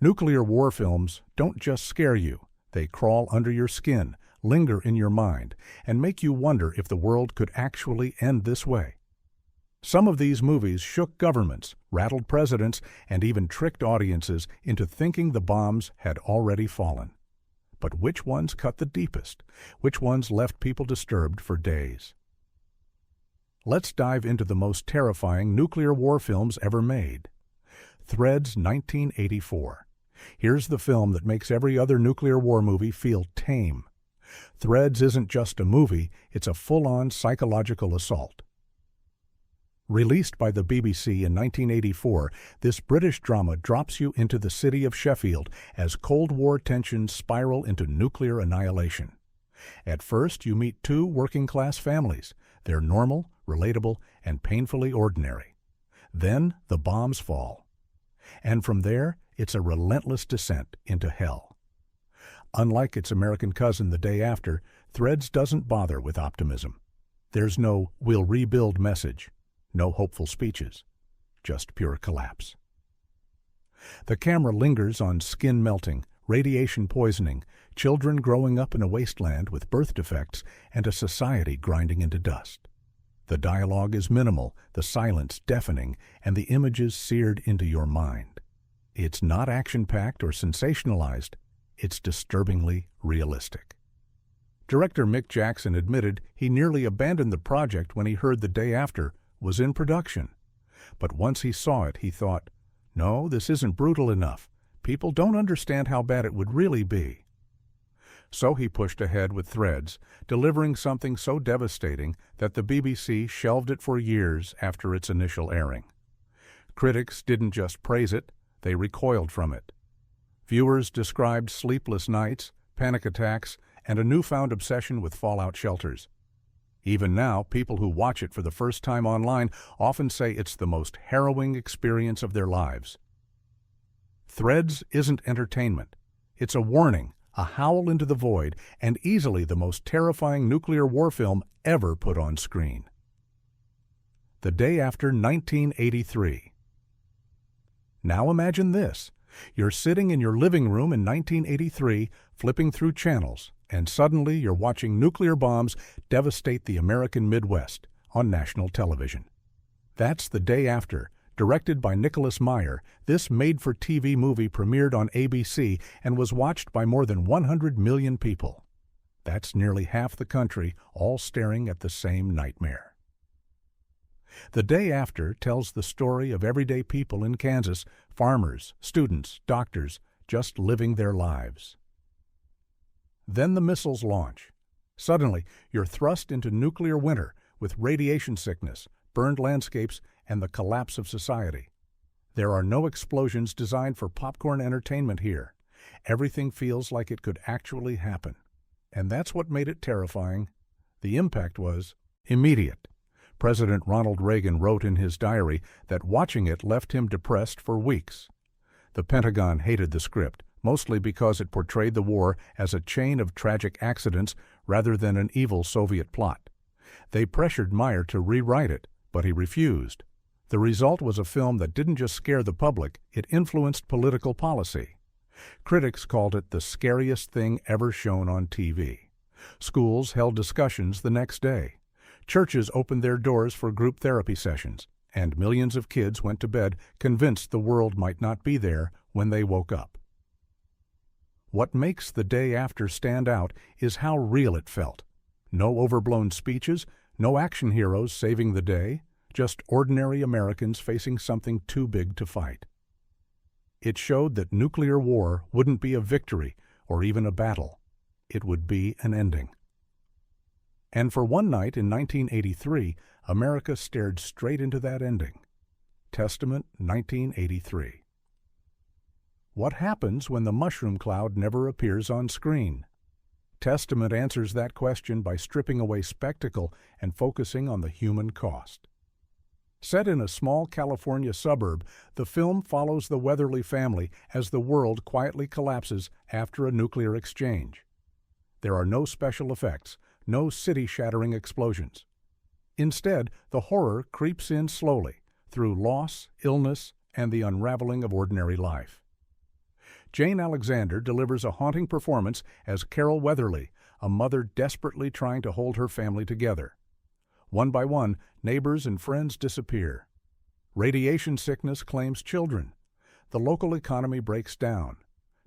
Nuclear war films don't just scare you, they crawl under your skin, linger in your mind, and make you wonder if the world could actually end this way. Some of these movies shook governments, rattled presidents, and even tricked audiences into thinking the bombs had already fallen. But which ones cut the deepest? Which ones left people disturbed for days? Let's dive into the most terrifying nuclear war films ever made. Threads 1984. Here's the film that makes every other nuclear war movie feel tame. Threads isn't just a movie, it's a full-on psychological assault. Released by the BBC in 1984, this British drama drops you into the city of Sheffield as Cold War tensions spiral into nuclear annihilation. At first, you meet two working-class families. They're normal, relatable, and painfully ordinary. Then, the bombs fall. And from there, it's a relentless descent into hell. Unlike its American cousin The Day After, Threads doesn't bother with optimism. There's no "we'll rebuild" message. No hopeful speeches, just pure collapse. The camera lingers on skin melting, radiation poisoning, children growing up in a wasteland with birth defects, and a society grinding into dust. The dialogue is minimal, the silence deafening, and the images seared into your mind. It's not action-packed or sensationalized, it's disturbingly realistic. Director Mick Jackson admitted he nearly abandoned the project when he heard The Day After was in production. But once he saw it, he thought, no, this isn't brutal enough. People don't understand how bad it would really be. So he pushed ahead with Threads, delivering something so devastating that the BBC shelved it for years after its initial airing. Critics didn't just praise it, they recoiled from it. Viewers described sleepless nights, panic attacks, and a newfound obsession with fallout shelters. Even now, people who watch it for the first time online often say it's the most harrowing experience of their lives. Threads isn't entertainment. It's a warning, a howl into the void, and easily the most terrifying nuclear war film ever put on screen. The Day After 1983. Now imagine this. You're sitting in your living room in 1983, flipping through channels, and suddenly you're watching nuclear bombs devastate the American Midwest on national television. That's The Day After. Directed by Nicholas Meyer, this made-for-TV movie premiered on ABC and was watched by more than 100 million people. That's nearly half the country, all staring at the same nightmare. The Day After tells the story of everyday people in Kansas, farmers, students, doctors, just living their lives. Then the missiles launch. Suddenly, you're thrust into nuclear winter with radiation sickness, burned landscapes, and the collapse of society. There are no explosions designed for popcorn entertainment here. Everything feels like it could actually happen. And that's what made it terrifying. The impact was immediate. President Ronald Reagan wrote in his diary that watching it left him depressed for weeks. The Pentagon hated the script, mostly because it portrayed the war as a chain of tragic accidents rather than an evil Soviet plot. They pressured Meyer to rewrite it, but he refused. The result was a film that didn't just scare the public, it influenced political policy. Critics called it the scariest thing ever shown on TV. Schools held discussions the next day. Churches opened their doors for group therapy sessions, and millions of kids went to bed convinced the world might not be there when they woke up. What makes The Day After stand out is how real it felt. No overblown speeches, no action heroes saving the day, just ordinary Americans facing something too big to fight. It showed that nuclear war wouldn't be a victory or even a battle. It would be an ending. And for one night in 1983, America stared straight into that ending. Testament 1983. What happens when the mushroom cloud never appears on screen? Testament answers that question by stripping away spectacle and focusing on the human cost. Set in a small California suburb, the film follows the Weatherly family as the world quietly collapses after a nuclear exchange. There are no special effects, no city-shattering explosions. Instead, the horror creeps in slowly, through loss, illness, and the unraveling of ordinary life. Jane Alexander delivers a haunting performance as Carol Weatherly, a mother desperately trying to hold her family together. One by one, neighbors and friends disappear. Radiation sickness claims children. The local economy breaks down.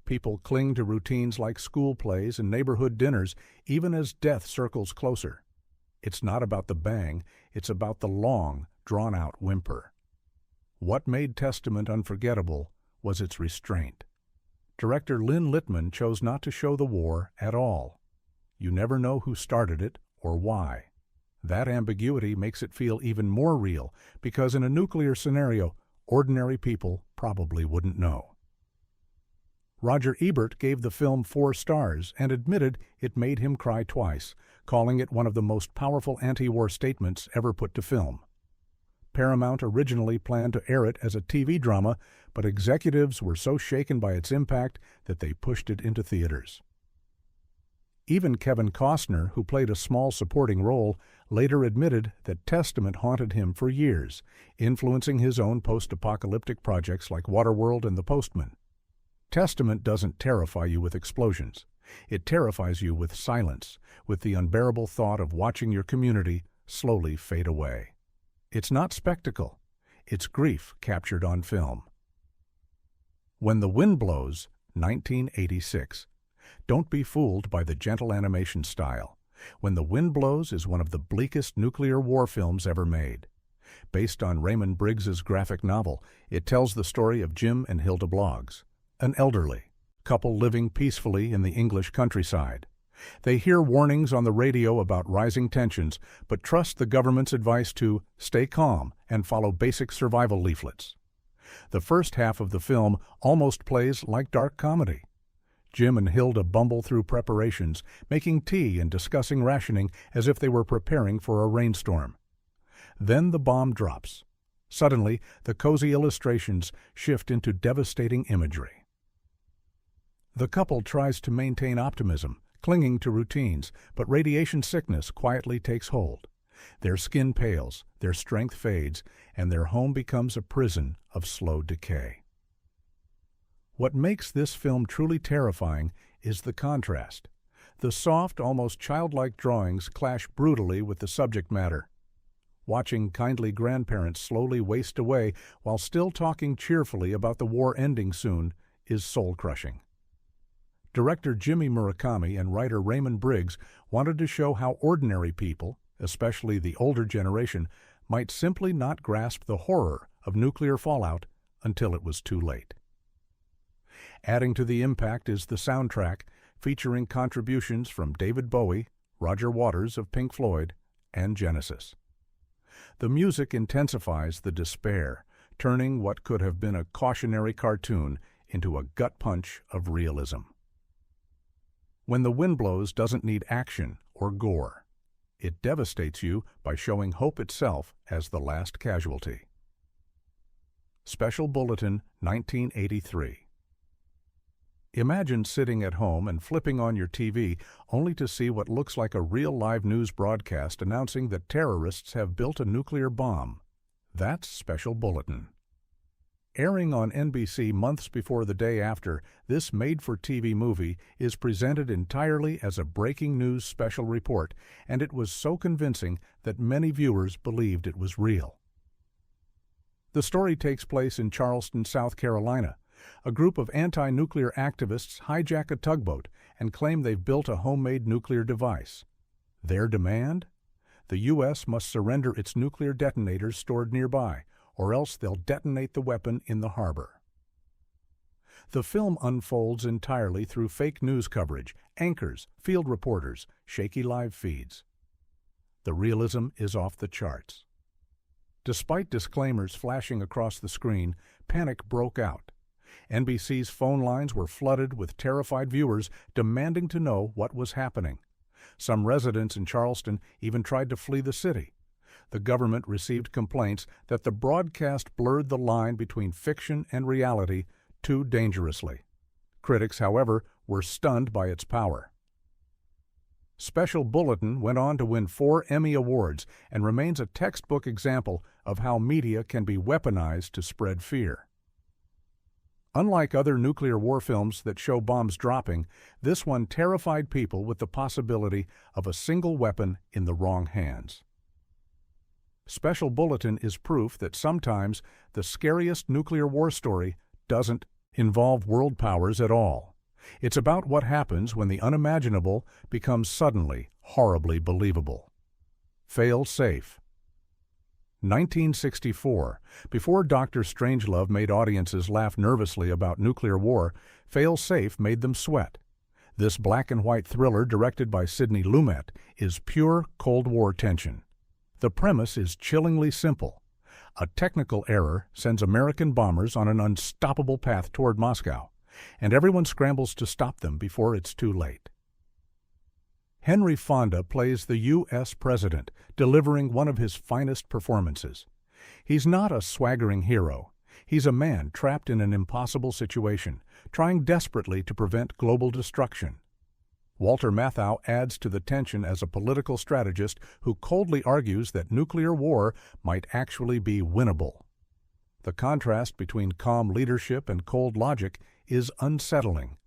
People cling to routines like school plays and neighborhood dinners, even as death circles closer. It's not about the bang, it's about the long, drawn-out whimper. What made Testament unforgettable was its restraint. Director Lynn Littman chose not to show the war at all. You never know who started it or why. That ambiguity makes it feel even more real, because in a nuclear scenario, ordinary people probably wouldn't know. Roger Ebert gave the film 4 stars and admitted it made him cry twice, calling it one of the most powerful anti-war statements ever put to film. Paramount originally planned to air it as a TV drama, but executives were so shaken by its impact that they pushed it into theaters. Even Kevin Costner, who played a small supporting role, later admitted that Testament haunted him for years, influencing his own post-apocalyptic projects like Waterworld and The Postman. Testament doesn't terrify you with explosions. It terrifies you with silence, with the unbearable thought of watching your community slowly fade away. It's not spectacle. It's grief captured on film. When the Wind Blows, 1986. Don't be fooled by the gentle animation style. When the Wind Blows is one of the bleakest nuclear war films ever made. Based on Raymond Briggs's graphic novel, it tells the story of Jim and Hilda Bloggs, an elderly couple living peacefully in the English countryside. They hear warnings on the radio about rising tensions, but trust the government's advice to stay calm and follow basic survival leaflets. The first half of the film almost plays like dark comedy. Jim and Hilda bumble through preparations, making tea and discussing rationing as if they were preparing for a rainstorm. Then the bomb drops. Suddenly, the cozy illustrations shift into devastating imagery. The couple tries to maintain optimism, clinging to routines, but radiation sickness quietly takes hold. Their skin pales, their strength fades, and their home becomes a prison of slow decay. What makes this film truly terrifying is the contrast. The soft, almost childlike drawings clash brutally with the subject matter. Watching kindly grandparents slowly waste away while still talking cheerfully about the war ending soon is soul-crushing. Director Jimmy Murakami and writer Raymond Briggs wanted to show how ordinary people, especially the older generation, might simply not grasp the horror of nuclear fallout until it was too late. Adding to the impact is the soundtrack, featuring contributions from David Bowie, Roger Waters of Pink Floyd, and Genesis. The music intensifies the despair, turning what could have been a cautionary cartoon into a gut punch of realism. When the Wind Blows doesn't need action or gore. It devastates you by showing hope itself as the last casualty. Special Bulletin, 1983. Imagine sitting at home and flipping on your TV only to see what looks like a real live news broadcast announcing that terrorists have built a nuclear bomb. That's Special Bulletin. Airing on NBC months before the day after, this made-for-TV movie is presented entirely as a breaking news special report, and it was so convincing that many viewers believed it was real. The story takes place in Charleston, South Carolina. A group of anti-nuclear activists hijack a tugboat and claim they've built a homemade nuclear device. Their demand? The U.S. must surrender its nuclear detonators stored nearby, or else they'll detonate the weapon in the harbor. The film unfolds entirely through fake news coverage, anchors, field reporters, shaky live feeds. The realism is off the charts. Despite disclaimers flashing across the screen, panic broke out. NBC's phone lines were flooded with terrified viewers demanding to know what was happening. Some residents in Charleston even tried to flee the city. The government received complaints that the broadcast blurred the line between fiction and reality too dangerously. Critics, however, were stunned by its power. Special Bulletin went on to win 4 Emmy Awards and remains a textbook example of how media can be weaponized to spread fear. Unlike other nuclear war films that show bombs dropping, this one terrified people with the possibility of a single weapon in the wrong hands. Special Bulletin is proof that sometimes the scariest nuclear war story doesn't involve world powers at all. It's about what happens when the unimaginable becomes suddenly horribly believable. Fail Safe. 1964. Before Dr. Strangelove made audiences laugh nervously about nuclear war, Fail Safe made them sweat. This black-and-white thriller, directed by Sidney Lumet, is pure Cold War tension. The premise is chillingly simple. A technical error sends American bombers on an unstoppable path toward Moscow, and everyone scrambles to stop them before it's too late. Henry Fonda plays the U.S. President, delivering one of his finest performances. He's not a swaggering hero. He's a man trapped in an impossible situation, trying desperately to prevent global destruction. Walter Matthau adds to the tension as a political strategist who coldly argues that nuclear war might actually be winnable. The contrast between calm leadership and cold logic is unsettling.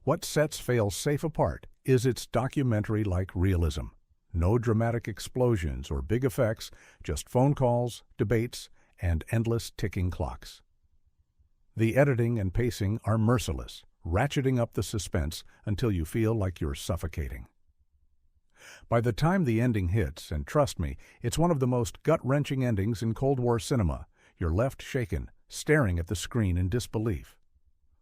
What sets Fail Safe apart is its documentary-like realism. No dramatic explosions or big effects, just phone calls, debates, and endless ticking clocks. The editing and pacing are merciless, ratcheting up the suspense until you feel like you're suffocating. By the time the ending hits, and trust me, it's one of the most gut-wrenching endings in Cold War cinema, you're left shaken, staring at the screen in disbelief.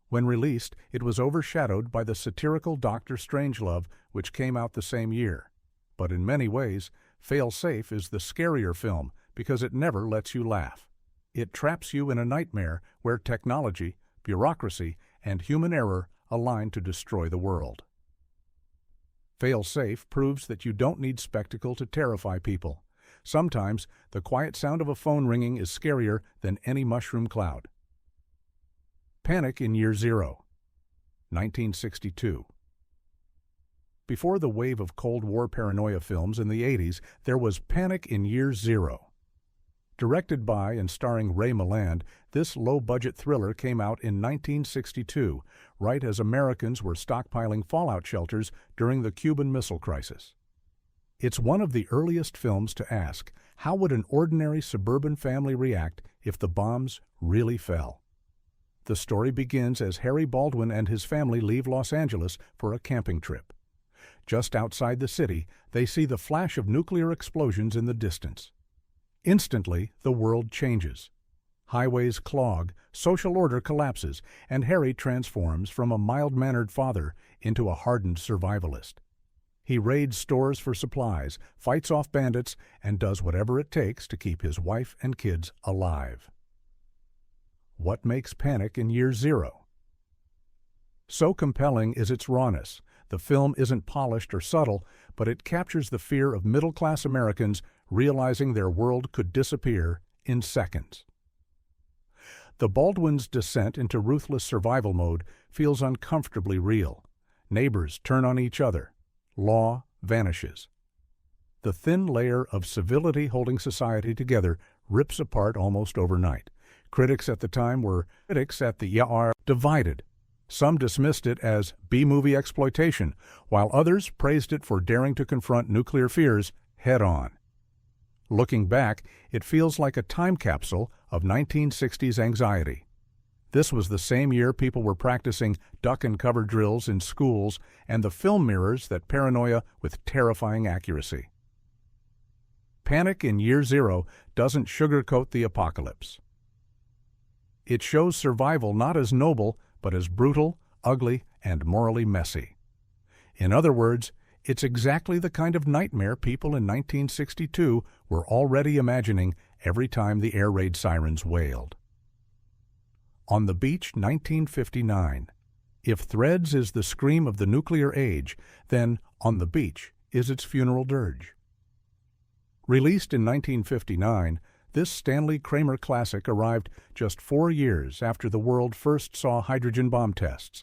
When released, it was overshadowed by the satirical Dr. Strangelove, which came out the same year. But in many ways, Fail Safe is the scarier film because it never lets you laugh. It traps you in a nightmare where technology, bureaucracy, and human error align to destroy the world. Fail Safe proves that you don't need spectacle to terrify people. Sometimes, the quiet sound of a phone ringing is scarier than any mushroom cloud. Panic in Year Zero. 1962. Before the wave of Cold War paranoia films in the 80s, there was Panic in Year Zero. Directed by and starring Ray Milland, this low-budget thriller came out in 1962, right as Americans were stockpiling fallout shelters during the Cuban Missile Crisis. It's one of the earliest films to ask, how would an ordinary suburban family react if the bombs really fell? The story begins as Harry Baldwin and his family leave Los Angeles for a camping trip. Just outside the city, they see the flash of nuclear explosions in the distance. Instantly, the world changes. Highways clog, social order collapses, and Harry transforms from a mild-mannered father into a hardened survivalist. He raids stores for supplies, fights off bandits, and does whatever it takes to keep his wife and kids alive. What makes Panic in Year Zero? So compelling is its rawness. The film isn't polished or subtle, but it captures the fear of middle-class Americans realizing their world could disappear in seconds. The Baldwins' descent into ruthless survival mode feels uncomfortably real. Neighbors turn on each other. Law vanishes. The thin layer of civility holding society together rips apart almost overnight. Critics at the time were divided. Some dismissed it as B-movie exploitation, while others praised it for daring to confront nuclear fears head-on. Looking back, it feels like a time capsule of 1960s anxiety. This was the same year people were practicing duck-and-cover drills in schools and the film mirrors that paranoia with terrifying accuracy. Panic in Year Zero doesn't sugarcoat the apocalypse. It shows survival not as noble, but as brutal, ugly, and morally messy. In other words, it's exactly the kind of nightmare people in 1962 were already imagining every time the air raid sirens wailed. On the Beach, 1959. If Threads is the scream of the nuclear age, then On the Beach is its funeral dirge. Released in 1959, this Stanley Kramer classic arrived just 4 years after the world first saw hydrogen bomb tests.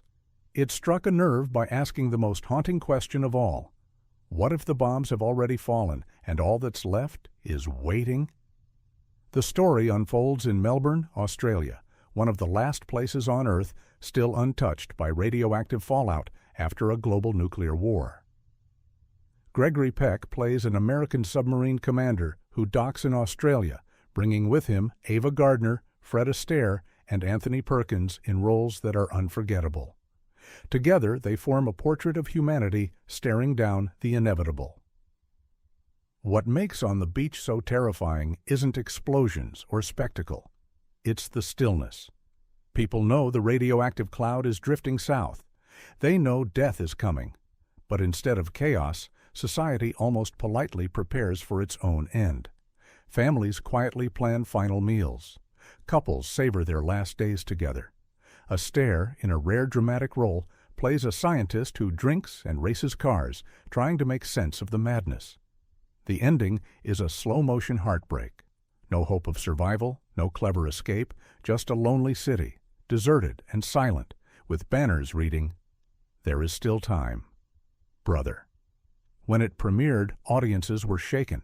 It struck a nerve by asking the most haunting question of all. What if the bombs have already fallen and all that's left is waiting? The story unfolds in Melbourne, Australia, one of the last places on Earth still untouched by radioactive fallout after a global nuclear war. Gregory Peck plays an American submarine commander who docks in Australia, bringing with him Ava Gardner, Fred Astaire, and Anthony Perkins in roles that are unforgettable. Together, they form a portrait of humanity staring down the inevitable. What makes On the Beach so terrifying isn't explosions or spectacle. It's the stillness. People know the radioactive cloud is drifting south. They know death is coming. But instead of chaos, society almost politely prepares for its own end. Families quietly plan final meals. Couples savor their last days together. Astaire, in a rare dramatic role, plays a scientist who drinks and races cars, trying to make sense of the madness. The ending is a slow-motion heartbreak. No hope of survival, no clever escape, just a lonely city, deserted and silent, with banners reading, "There is still time, brother." When it premiered, audiences were shaken.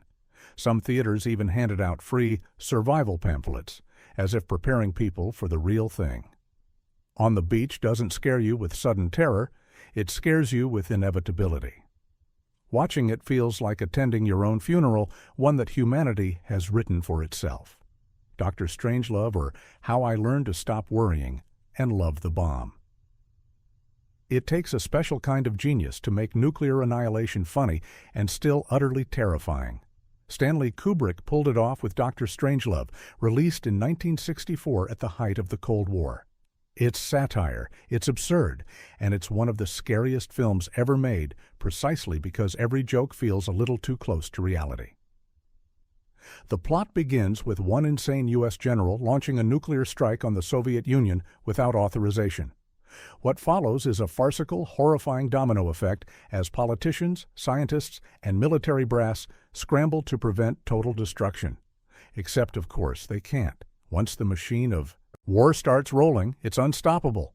Some theaters even handed out free survival pamphlets, as if preparing people for the real thing. On the Beach doesn't scare you with sudden terror, it scares you with inevitability. Watching it feels like attending your own funeral, one that humanity has written for itself. Dr. Strangelove, or How I Learned to Stop Worrying and Love the Bomb. It takes a special kind of genius to make nuclear annihilation funny and still utterly terrifying. Stanley Kubrick pulled it off with Dr. Strangelove, released in 1964 at the height of the Cold War. It's satire, it's absurd, and it's one of the scariest films ever made, precisely because every joke feels a little too close to reality. The plot begins with one insane U.S. general launching a nuclear strike on the Soviet Union without authorization. What follows is a farcical, horrifying domino effect as politicians, scientists, and military brass scramble to prevent total destruction. Except, of course, they can't. Once the machine of war starts rolling, it's unstoppable.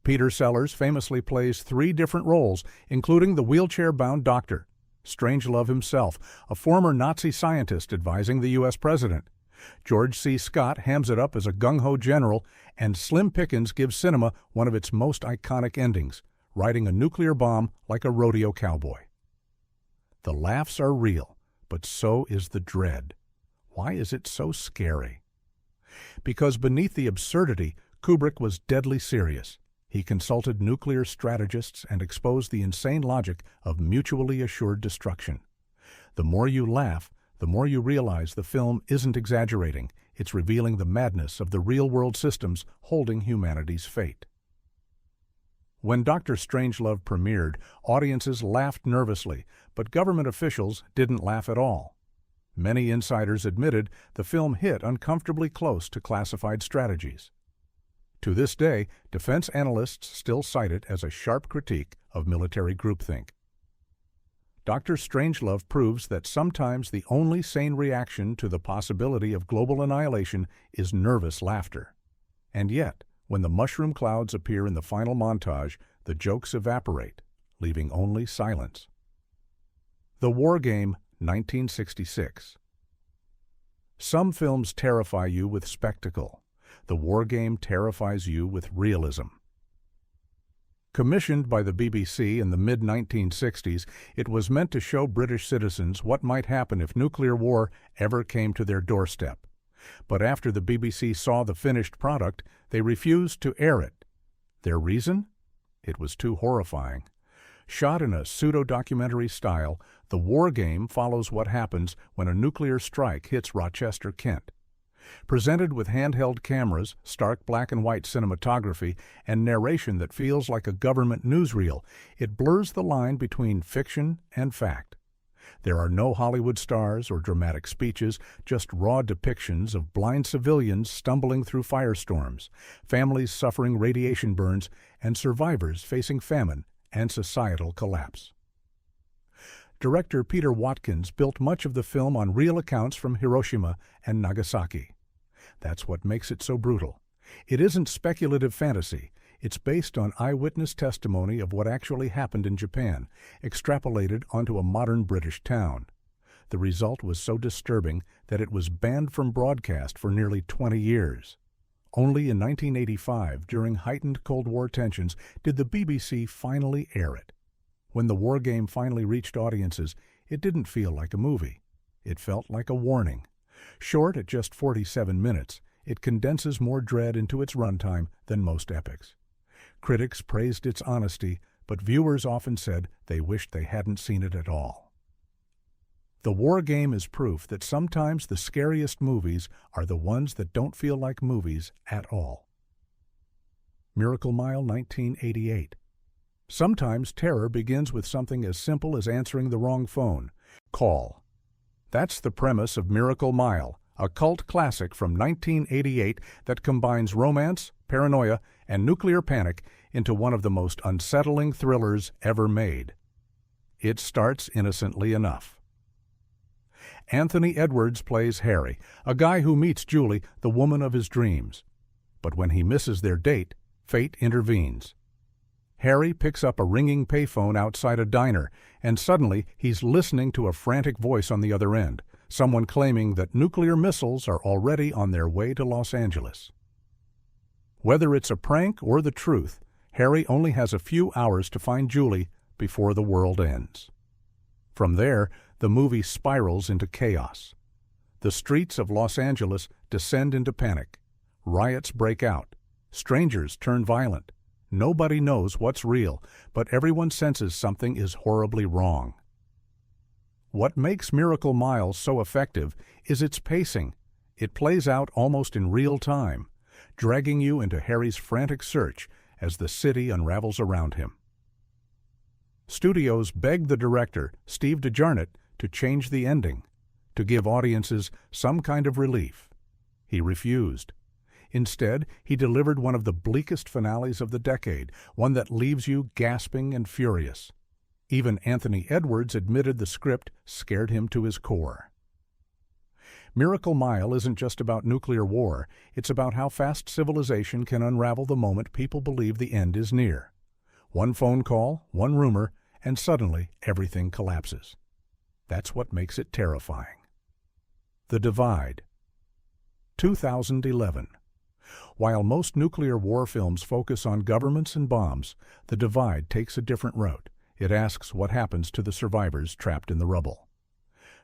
Peter Sellers famously plays 3 different roles, including the wheelchair-bound doctor, Strangelove himself, a former Nazi scientist advising the U.S. president. George C. Scott hams it up as a gung-ho general, and Slim Pickens gives cinema one of its most iconic endings, riding a nuclear bomb like a rodeo cowboy. The laughs are real, but so is the dread. Why is it so scary? Because beneath the absurdity, Kubrick was deadly serious. He consulted nuclear strategists and exposed the insane logic of mutually assured destruction. The more you laugh, the more you realize the film isn't exaggerating. It's revealing the madness of the real-world systems holding humanity's fate. When Dr. Strangelove premiered, audiences laughed nervously, but government officials didn't laugh at all. Many insiders admitted the film hit uncomfortably close to classified strategies. To this day, defense analysts still cite it as a sharp critique of military groupthink. Dr. Strangelove proves that sometimes the only sane reaction to the possibility of global annihilation is nervous laughter. And yet, when the mushroom clouds appear in the final montage, the jokes evaporate, leaving only silence. The War Game, 1966. Some films terrify you with spectacle. The War Game terrifies you with realism. Commissioned by the BBC in the mid-1960s, it was meant to show British citizens what might happen if nuclear war ever came to their doorstep. But after the BBC saw the finished product, they refused to air it. Their reason? It was too horrifying. Shot in a pseudo-documentary style, The War Game follows what happens when a nuclear strike hits Rochester, Kent. Presented with handheld cameras, stark black and white cinematography, and narration that feels like a government newsreel, it blurs the line between fiction and fact. There are no Hollywood stars or dramatic speeches, just raw depictions of blind civilians stumbling through firestorms, families suffering radiation burns, and survivors facing famine and societal collapse. Director Peter Watkins built much of the film on real accounts from Hiroshima and Nagasaki. That's what makes it so brutal. It isn't speculative fantasy. It's based on eyewitness testimony of what actually happened in Japan, extrapolated onto a modern British town. The result was so disturbing that it was banned from broadcast for nearly 20 years. Only in 1985, during heightened Cold War tensions, did the BBC finally air it. When the war game finally reached audiences, it didn't feel like a movie. It felt like a warning. Short at just 47 minutes, it condenses more dread into its runtime than most epics. Critics praised its honesty, but viewers often said they wished they hadn't seen it at all. The War Game is proof that sometimes the scariest movies are the ones that don't feel like movies at all. Miracle Mile, 1988. Sometimes terror begins with something as simple as answering the wrong phone. Call. That's the premise of Miracle Mile, a cult classic from 1988 that combines romance, paranoia, and nuclear panic into one of the most unsettling thrillers ever made. It starts innocently enough. Anthony Edwards plays Harry, a guy who meets Julie, the woman of his dreams. But when he misses their date, fate intervenes. Harry picks up a ringing payphone outside a diner, and suddenly he's listening to a frantic voice on the other end, someone claiming that nuclear missiles are already on their way to Los Angeles. Whether it's a prank or the truth, Harry only has a few hours to find Julie before the world ends. From there, the movie spirals into chaos. The streets of Los Angeles descend into panic. Riots break out. Strangers turn violent. Nobody knows what's real, but everyone senses something is horribly wrong. What makes Miracle Mile so effective is its pacing. It plays out almost in real time, dragging you into Harry's frantic search as the city unravels around him. Studios begged the director, Steve DeJarnett, to change the ending, to give audiences some kind of relief. He refused. Instead, he delivered one of the bleakest finales of the decade, one that leaves you gasping and furious. Even Anthony Edwards admitted the script scared him to his core. Miracle Mile isn't just about nuclear war, it's about how fast civilization can unravel the moment people believe the end is near. One phone call, one rumor, and suddenly everything collapses. That's what makes it terrifying. The Divide. 2011. While most nuclear war films focus on governments and bombs, The Divide takes a different route. It asks what happens to the survivors trapped in the rubble.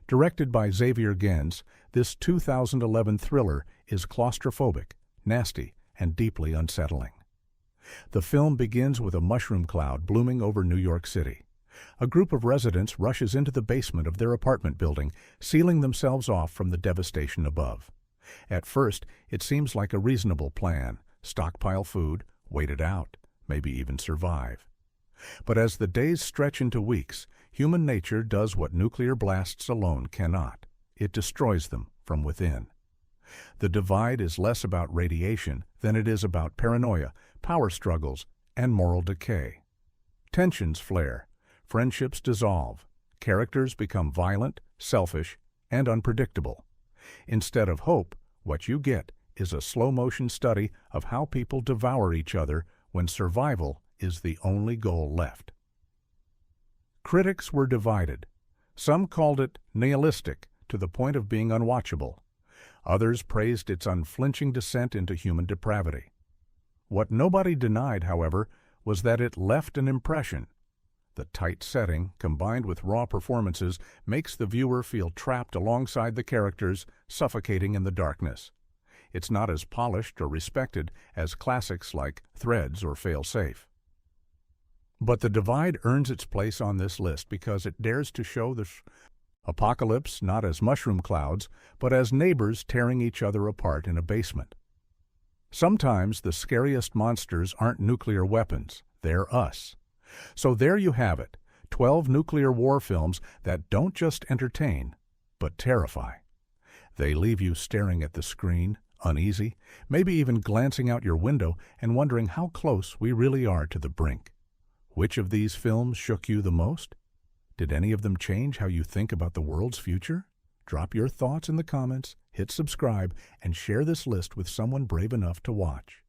Directed by Xavier Gens, this 2011 thriller is claustrophobic, nasty, and deeply unsettling. The film begins with a mushroom cloud blooming over New York City. A group of residents rushes into the basement of their apartment building, sealing themselves off from the devastation above. At first, it seems like a reasonable plan: stockpile food, wait it out, maybe even survive. But as the days stretch into weeks, human nature does what nuclear blasts alone cannot. It destroys them from within. The Divide is less about radiation than it is about paranoia, power struggles, and moral decay. Tensions flare. Friendships dissolve. Characters become violent, selfish, and unpredictable. Instead of hope, what you get is a slow-motion study of how people devour each other when survival is the only goal left. Critics were divided. Some called it nihilistic to the point of being unwatchable. Others praised its unflinching descent into human depravity. What nobody denied, however, was that it left an impression. The tight setting, combined with raw performances, makes the viewer feel trapped alongside the characters, suffocating in the darkness. It's not as polished or respected as classics like Threads or Fail Safe. But The Divide earns its place on this list because it dares to show the apocalypse not as mushroom clouds, but as neighbors tearing each other apart in a basement. Sometimes the scariest monsters aren't nuclear weapons, they're us. So there you have it, 12 nuclear war films that don't just entertain, but terrify. They leave you staring at the screen, uneasy, maybe even glancing out your window and wondering how close we really are to the brink. Which of these films shook you the most? Did any of them change how you think about the world's future? Drop your thoughts in the comments, hit subscribe, and share this list with someone brave enough to watch.